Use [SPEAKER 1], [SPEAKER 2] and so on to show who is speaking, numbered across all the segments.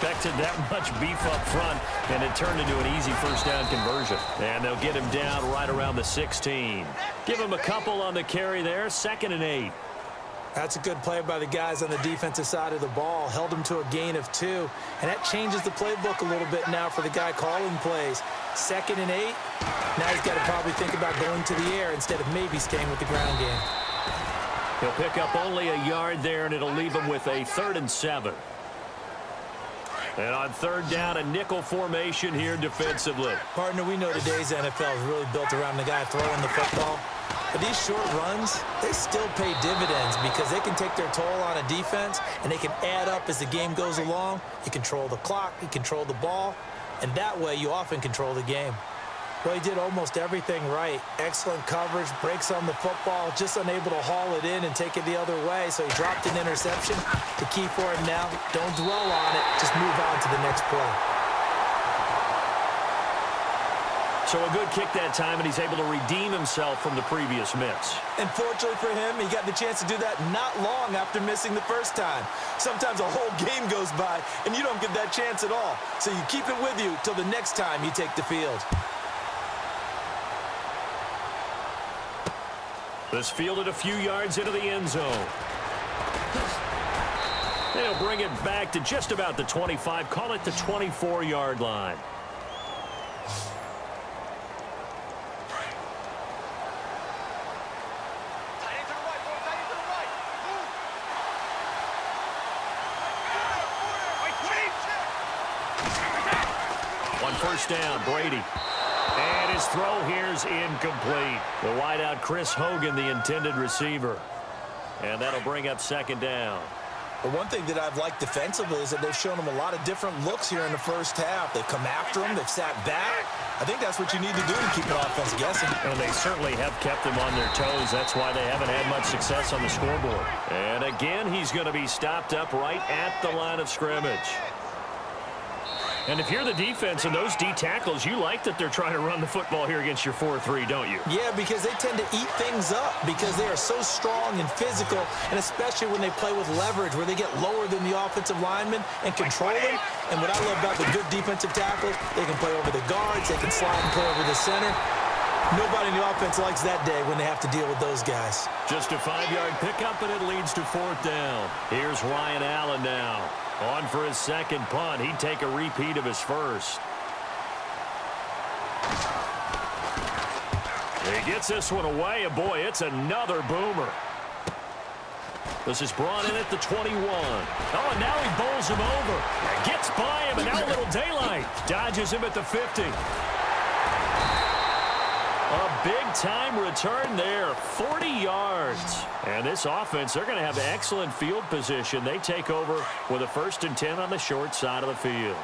[SPEAKER 1] expected that much beef up front, and it turned into an easy first down conversion. And they'll get him down right around the 16. Give him a couple on the carry there, 2nd and 8.
[SPEAKER 2] That's a good play by the guys on the defensive side of the ball. Held him to a gain of 2. And that changes the playbook a little bit now for the guy calling plays. 2nd and 8. Now he's got to probably think about going to the air instead of maybe staying with the ground game.
[SPEAKER 1] He'll pick up only a yard there, and it'll leave him with a 3rd and 7. And on 3rd down, a nickel formation here defensively.
[SPEAKER 2] Partner, we know today's NFL is really built around the guy throwing the football. But these short runs, they still pay dividends because they can take their toll on a defense, and they can add up as the game goes along. You control the clock, you control the ball, and that way you often control the game. Well, he did almost everything right. Excellent coverage, breaks on the football, just unable to haul it in and take it the other way, so he dropped an interception. The key for him now, don't dwell on it, just move on to the next play.
[SPEAKER 1] So a good kick that time, and he's able to redeem himself from the previous miss.
[SPEAKER 2] And fortunately for him, he got the chance to do that not long after missing the first time. Sometimes a whole game goes by, and you don't get that chance at all. So you keep it with you till the next time you take the field.
[SPEAKER 1] This fielded a few yards into the end zone. They'll bring it back to just about the 25, call it the 24-yard line. On 1st down, Brady. And his throw here's incomplete. The wideout, Chris Hogan, the intended receiver. And that'll bring up 2nd down.
[SPEAKER 2] Well, one thing that I've liked defensively is that they've shown him a lot of different looks here in the first half. They've come after him. They've sat back. I think that's what you need to do to keep an offense guessing.
[SPEAKER 1] And they certainly have kept them on their toes. That's why they haven't had much success on the scoreboard. And again, he's going to be stopped up right at the line of scrimmage. And if you're the defense and those D tackles, you like that they're trying to run the football here against your 4-3, don't you?
[SPEAKER 2] Yeah, because they tend to eat things up because they are so strong and physical, and especially when they play with leverage where they get lower than the offensive linemen and control them. And what I love about the good defensive tackles, they can play over the guards, they can slide and play over the center. Nobody in the offense likes that day when they have to deal with those guys.
[SPEAKER 1] Just a 5-yard pickup, and it leads to 4th down. Here's Ryan Allen now. On for his 2nd punt. He'd take a repeat of his first. He gets this one away, and boy, it's another boomer. This is brought in at the 21. Oh, and now he bowls him over. Gets by him, and now a little daylight. Dodges him at the 50. A big-time return there, 40 yards. And this offense, they're going to have excellent field position. They take over with a 1st and 10 on the short side of the field.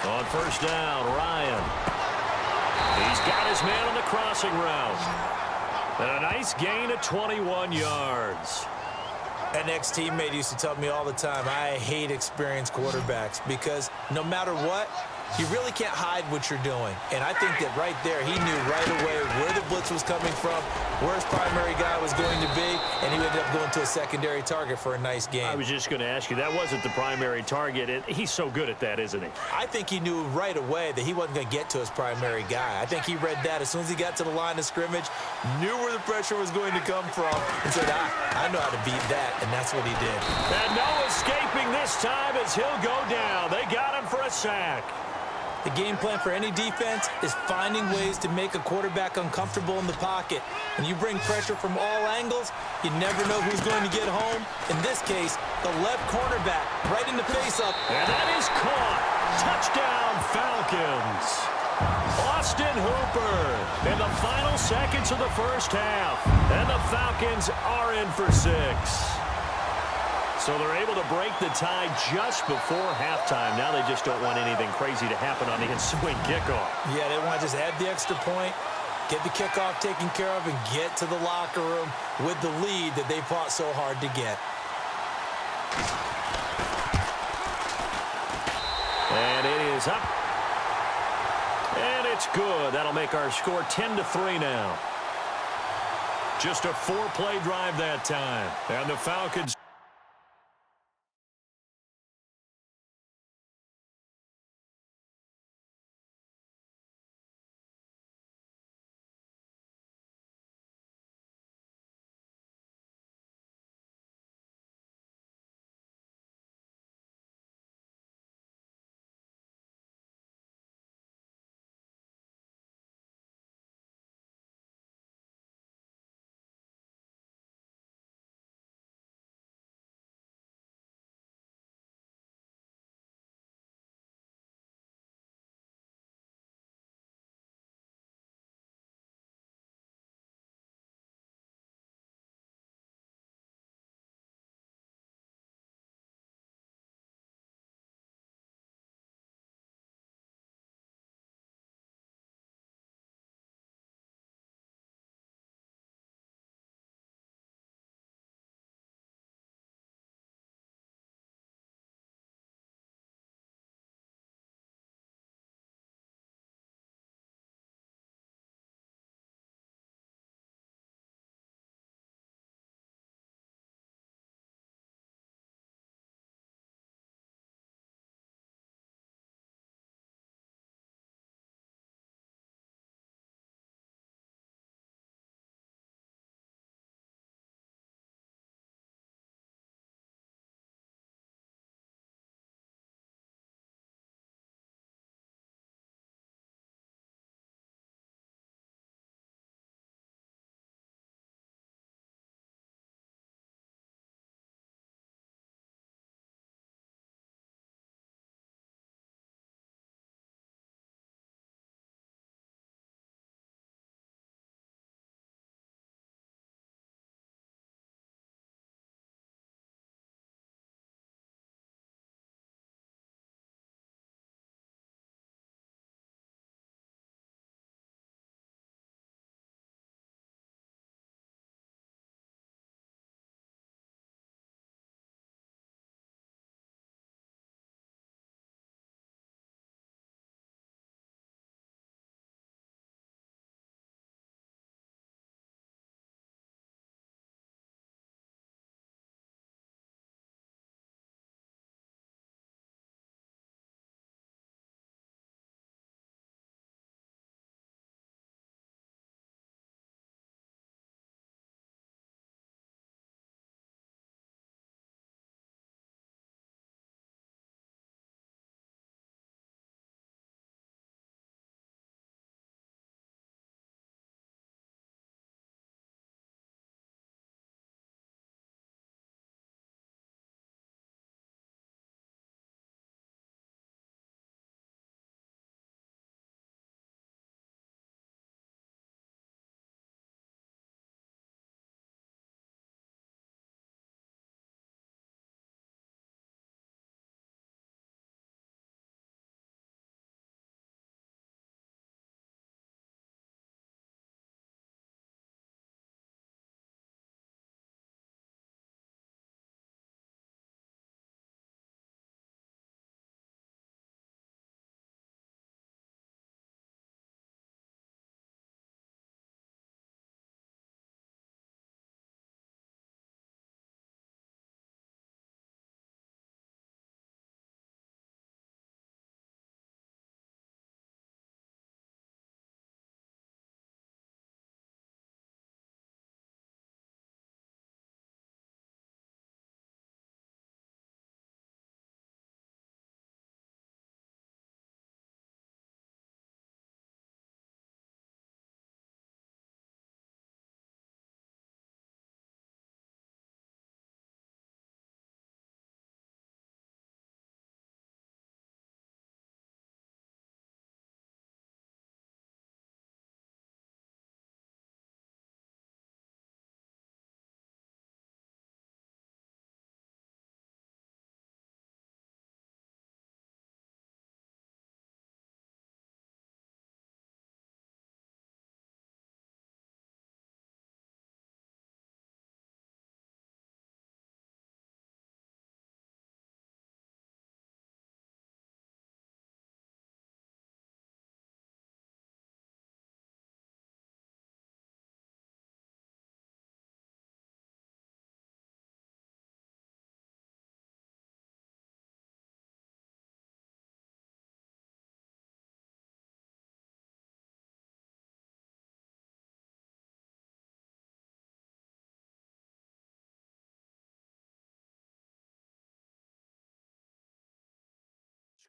[SPEAKER 1] On 1st down, Ryan. He's got his man on the crossing route. And a nice gain of 21 yards.
[SPEAKER 2] An ex-teammate used to tell me all the time, I hate experienced quarterbacks because no matter what, you really can't hide what you're doing. And I think that right there, he knew right away where the blitz was coming from, where his primary guy was going to be, and he ended up going to a secondary target for a nice game.
[SPEAKER 1] I was just going to ask you, that wasn't the primary target. He's so good at that, isn't he?
[SPEAKER 2] I think he knew right away that he wasn't going to get to his primary guy. I think he read that as soon as he got to the line of scrimmage, knew where the pressure was going to come from, and said, I know how to beat that, and that's what he did.
[SPEAKER 1] And no escaping this time as he'll go down. They got him for a sack.
[SPEAKER 2] The game plan for any defense is finding ways to make a quarterback uncomfortable in the pocket. When you bring pressure from all angles, you never know who's going to get home. In this case, the left cornerback right in the face-up.
[SPEAKER 1] And that is caught. Touchdown, Falcons. Austin Hooper in the final seconds of the first half. And the Falcons are in for 6. So they're able to break the tie just before halftime. Now they just don't want anything crazy to happen on the ensuing kickoff.
[SPEAKER 2] Yeah, they want to just add the extra point, get the kickoff taken care of, and get to the locker room with the lead that they fought so hard to get.
[SPEAKER 1] And it is up. And it's good. That'll make our score 10-3 now. Just a 4-play drive that time. And the Falcons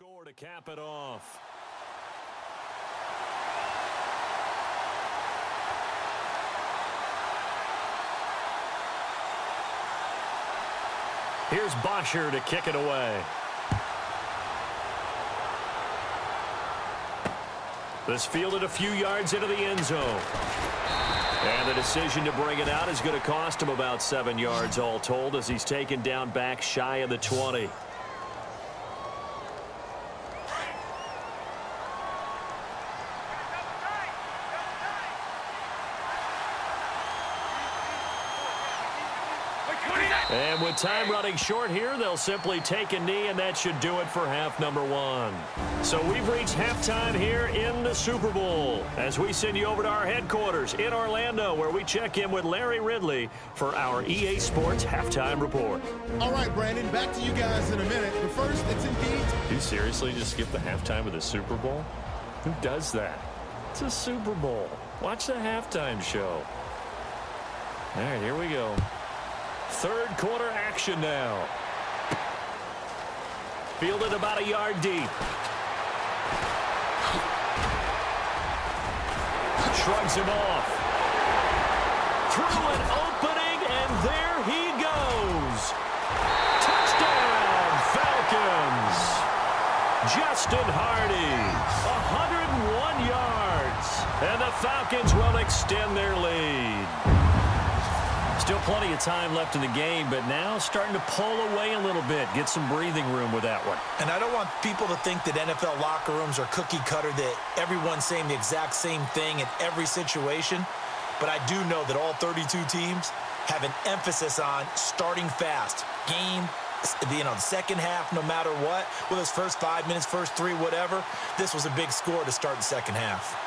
[SPEAKER 1] score to cap it off. Here's Bosher to kick it away. This fielded a few yards into the end zone. And the decision to bring it out is going to cost him about 7 yards all told as he's taken down back shy of the 20. And with time running short here, they'll simply take a knee, and that should do it for half number one. So we've reached halftime here in the Super Bowl as we send you over to our headquarters in Orlando, where we check in with Larry Ridley for our EA Sports Halftime Report.
[SPEAKER 3] All right, Brandon, back to you guys in a minute. But first, it's indeed...
[SPEAKER 1] You seriously just skip the halftime of the Super Bowl? Who does that? It's a Super Bowl. Watch the halftime show. All right, here we go. Third quarter action now. Fielded about a yard deep. Shrugs him off. Through an opening, and there he goes. Touchdown, Falcons. Justin Hardy, 101 yards. And the Falcons will extend their lead. Still plenty of time left in the game, but now starting to pull away a little bit, get some breathing room with that one.
[SPEAKER 2] And I don't want people to think that NFL locker rooms are cookie cutter, that everyone's saying the exact same thing in every situation. But I do know that all 32 teams have an emphasis on starting fast. Game, the second half, no matter what, whether it's first 5 minutes, first 3, whatever. This was a big score to start the second half.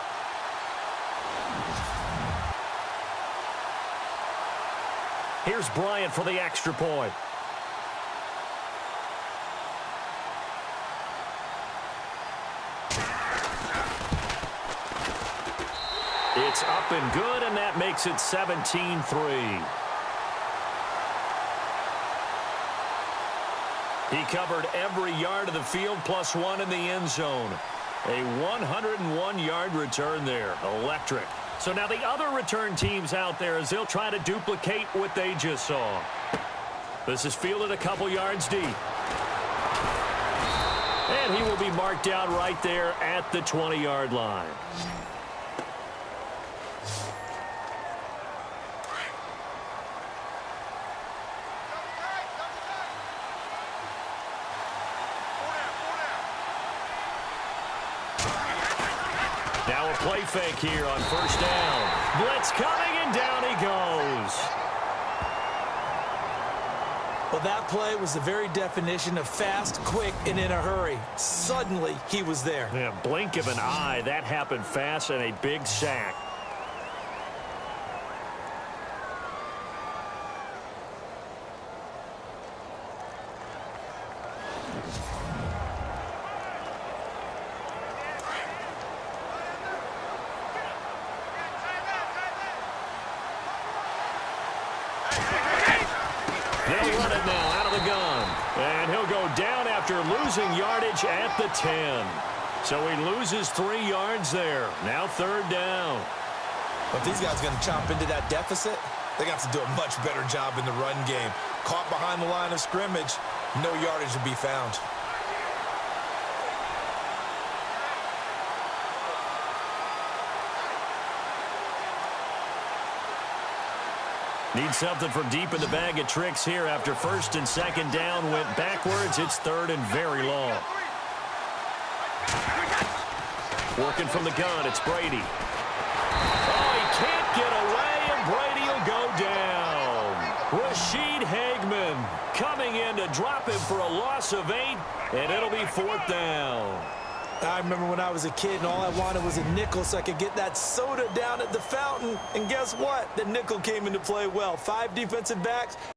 [SPEAKER 1] Here's Bryant for the extra point. It's up and good, and that makes it 17-3. He covered every yard of the field, plus one in the end zone. A 101-yard return there. Electric. So now the other return teams out there as they'll try to duplicate what they just saw. This is fielded a couple yards deep. And he will be marked down right there at the 20-yard line. Now a play fake here on first down. Blitz coming, and down he goes.
[SPEAKER 2] Well, that play was the very definition of fast, quick, and in a hurry. Suddenly, he was there.
[SPEAKER 1] Yeah, blink of an eye. That happened fast, and a big sack. They'll run it now out of the gun. And he'll go down after losing yardage at the 10. So he loses 3 yards there. Now third down.
[SPEAKER 2] But these guys are going to chop into that deficit. They got to do a much better job in the run game. Caught behind the line of scrimmage, no yardage to be found.
[SPEAKER 1] Need something from deep in the bag of tricks here after first and second down went backwards. It's third and very long. Working from the gun, it's Brady. Oh, he can't get away, and Brady will go down. Rashid Hageman coming in to drop him for a loss of 8, and it'll be fourth down.
[SPEAKER 2] I remember when I was a kid and all I wanted was a nickel so I could get that soda down at the fountain. And guess what? The nickel came into play well. 5 defensive backs.